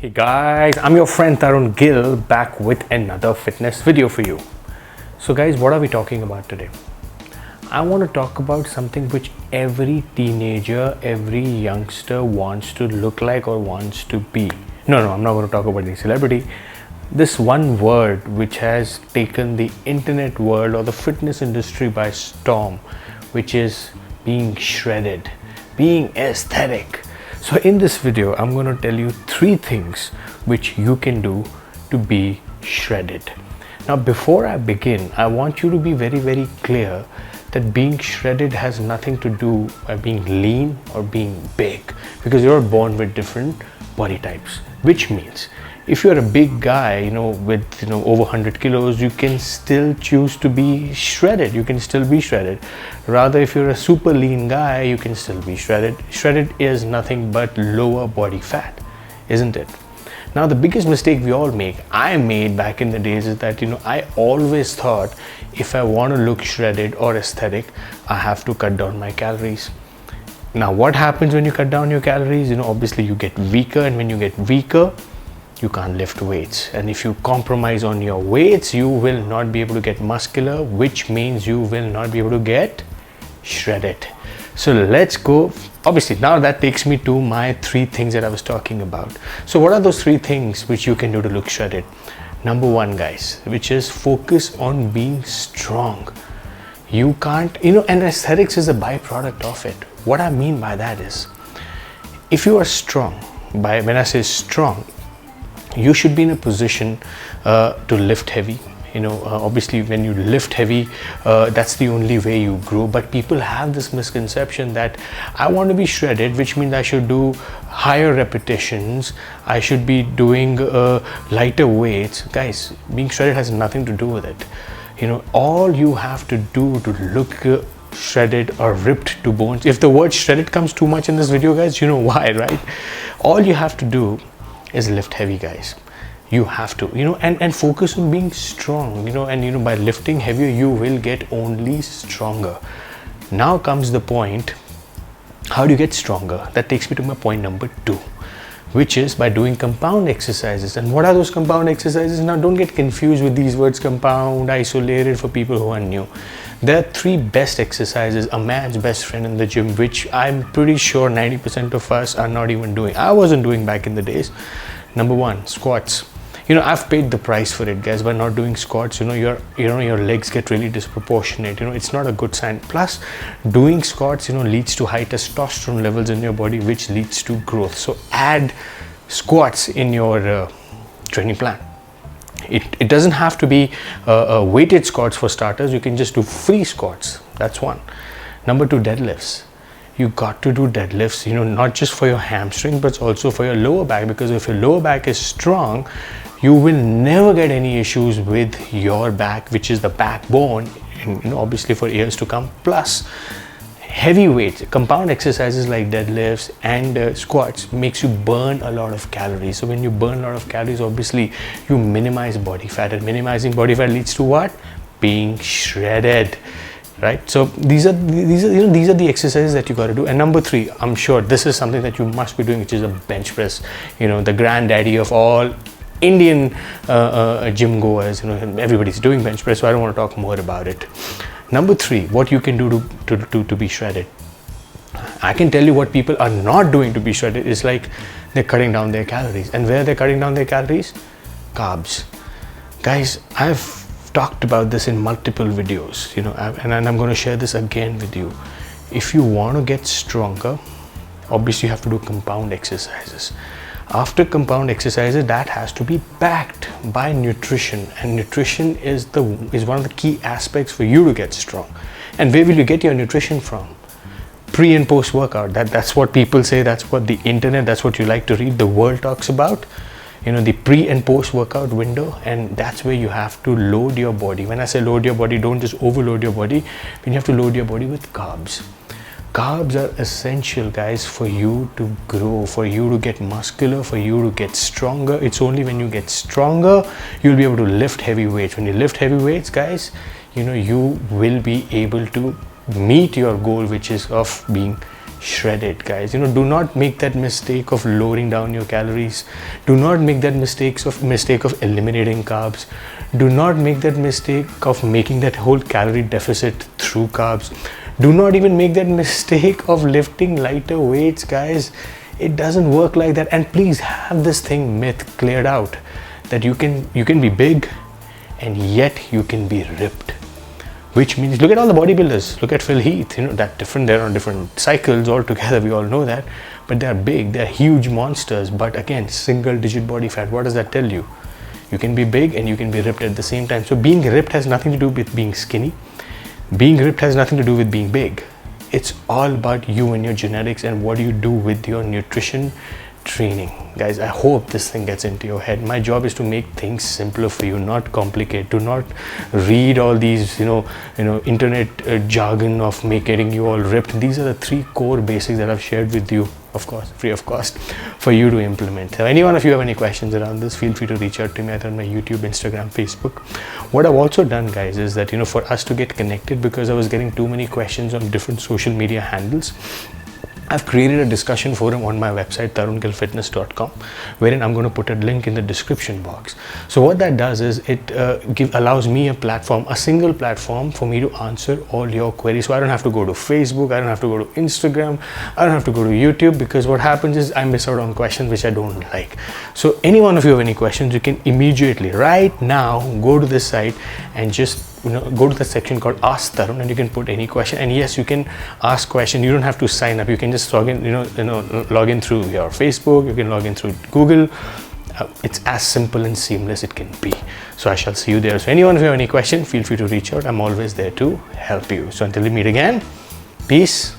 Hey guys, I'm your friend Tarun Gill back with another fitness video for you. So guys, what are we talking about today? I want to talk about something which every teenager, every youngster wants to look like or wants to be. No, I'm not going to talk about any celebrity. This one word which has taken the internet world or the fitness industry by storm, which is being shredded, being aesthetic. So in this video, I'm going to tell you 3 things which you can do to be shredded. Now, before I begin, I want you to be very, very clear that being shredded has nothing to do by being lean or being big, because you're born with different body types, which means if you're a big guy, with over 100 kilos, you can still choose to be shredded. You can still be shredded. Rather, if you're a super lean guy, you can still be shredded. Shredded is nothing but lower body fat, isn't it? Now, the biggest mistake we all make, I made back in the days, is that I always thought if I want to look shredded or aesthetic, I have to cut down my calories. Now, what happens when you cut down your calories? Obviously you get weaker, and when you get weaker, you can't lift weights, and if you compromise on your weights, you will not be able to get muscular, which means you will not be able to get shredded. So let's go. Obviously, now that takes me to my 3 things that I was talking about. So what are those 3 things which you can do to look shredded? Number 1, guys, which is focus on being strong. You can't, and aesthetics is a byproduct of it. What I mean by that is, if you are strong, when I say strong, you should be in a position to lift heavy. Obviously when you lift heavy, that's the only way you grow. But people have this misconception that I want to be shredded, which means I should do higher repetitions, I should be doing lighter weights. Guys, being shredded has nothing to do with it. All you have to do to look shredded or ripped to bones, if the word shredded comes too much in this video, guys, you know why, right? All you have to do is lift heavy, guys. You have to, and focus on being strong, and by lifting heavier, you will get only stronger. Now comes the point, how do you get stronger? That takes me to my point number 2, which is by doing compound exercises. And what are those compound exercises? Now, don't get confused with these words, compound, isolated, for people who are new. There are 3 best exercises, a man's best friend in the gym, which I'm pretty sure 90% of us are not even doing. I wasn't doing back in the days. Number 1, squats. I've paid the price for it, guys. By not doing squats, your legs get really disproportionate. It's not a good sign. Plus, doing squats, leads to high testosterone levels in your body, which leads to growth. So add squats in your training plan. It doesn't have to be weighted squats for starters. You can just do free squats. That's 1. Number 2, deadlifts. You got to do deadlifts, not just for your hamstring, but also for your lower back, because if your lower back is strong, you will never get any issues with your back, which is the backbone, and obviously for years to come. Plus, heavy weights, compound exercises like deadlifts and squats makes you burn a lot of calories. So when you burn a lot of calories, obviously you minimize body fat, and minimizing body fat leads to what? Being shredded. Right? So these are the exercises that you got to do. And number 3, I'm sure this is something that you must be doing, which is a bench press. The granddaddy of all Indian gym goers. Everybody's doing bench press, so I don't want to talk more about it. Number 3, what you can do to be shredded. I can tell you what people are not doing to be shredded is like they're cutting down their calories. And where they're cutting down their calories? Carbs. Guys, I've talked about this in multiple videos, and I'm going to share this again with you. If you want to get stronger, obviously you have to do compound exercises. After compound exercises, that has to be backed by nutrition, and nutrition is one of the key aspects for you to get strong. And where will you get your nutrition from? Pre and post workout. That's what people say, that's what the internet, that's what you like to read, the world talks about. The pre and post workout window, and that's where you have to load your body. When I say load your body, don't just overload your body. You have to load your body with carbs. Carbs are essential, guys, for you to grow, for you to get muscular, for you to get stronger. It's only when you get stronger, you'll be able to lift heavy weights. When you lift heavy weights, guys, you will be able to meet your goal, which is of being shred it, guys. Do not make that mistake of lowering down your calories. Do not make that mistake of eliminating carbs. Do not make that mistake of making that whole calorie deficit through carbs. Do not even make that mistake of lifting lighter weights, guys. It doesn't work like that. And please have this myth cleared out, that you can be big and yet you can be ripped. Which means, look at all the bodybuilders. Look at Phil Heath. They're on different cycles altogether. We all know that. But they're big. They're huge monsters. But again, single-digit body fat. What does that tell you? You can be big and you can be ripped at the same time. So being ripped has nothing to do with being skinny. Being ripped has nothing to do with being big. It's all about you and your genetics and what you do with your nutrition training. Guys, I hope this thing gets into your head. My job is to make things simpler for you, not complicate. Do not read all these internet jargon of getting you all ripped. These are the 3 core basics that I've shared with you, of course, free of cost, for you to implement. So any one of you have any questions around this, feel free to reach out to me either on my YouTube, Instagram, Facebook. What I've also done, guys, is that for us to get connected, because I was getting too many questions on different social media handles, I've created a discussion forum on my website, tarungillfitness.com, wherein I'm going to put a link in the description box. So what that does is it allows me a single platform for me to answer all your queries. So I don't have to go to Facebook, I don't have to go to Instagram, I don't have to go to YouTube, because what happens is I miss out on questions which I don't like. So any one of you have any questions, you can immediately, right now, go to this site and just go to the section called Ask Tarun, and you can put any question. And yes, you can ask question. You don't have to sign up. You can just log in, log in through your Facebook. You can log in through Google. It's as simple and seamless it can be. So I shall see you there. So anyone who have any question, feel free to reach out. I'm always there to help you. So until we meet again, peace.